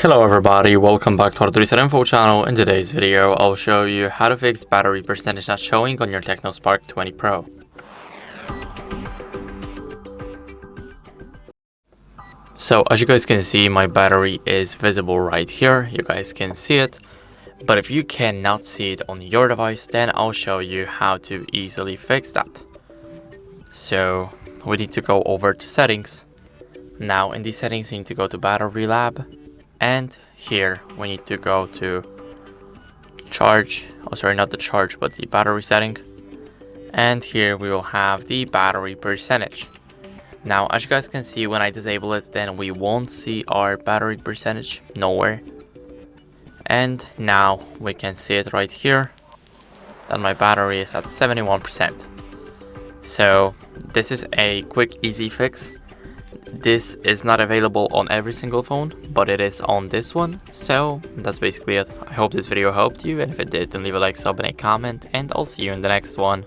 Hello everybody, welcome back to HardReset.Info channel. In today's video, I'll show you how to fix battery percentage not showing on your TECNO Spark 20 Pro. So as you guys can see, my battery is visible right here. You guys can see it. But if you cannot see it on your device, then I'll show you how to easily fix that. So we need to go over to settings. Now in these settings, you need to go to battery lab. And here we need to go to charge, not the charge, but the battery setting. And here we will have the battery percentage. Now, as you guys can see, when I disable it, then we won't see our battery percentage nowhere. And now we can see it right here that my battery is at 71%. So this is a quick, easy fix. This is not available on every single phone, but it is on this one. So that's basically it. I hope this video helped you, and if it did, then leave a like, sub, and a comment, and I'll see you in the next one.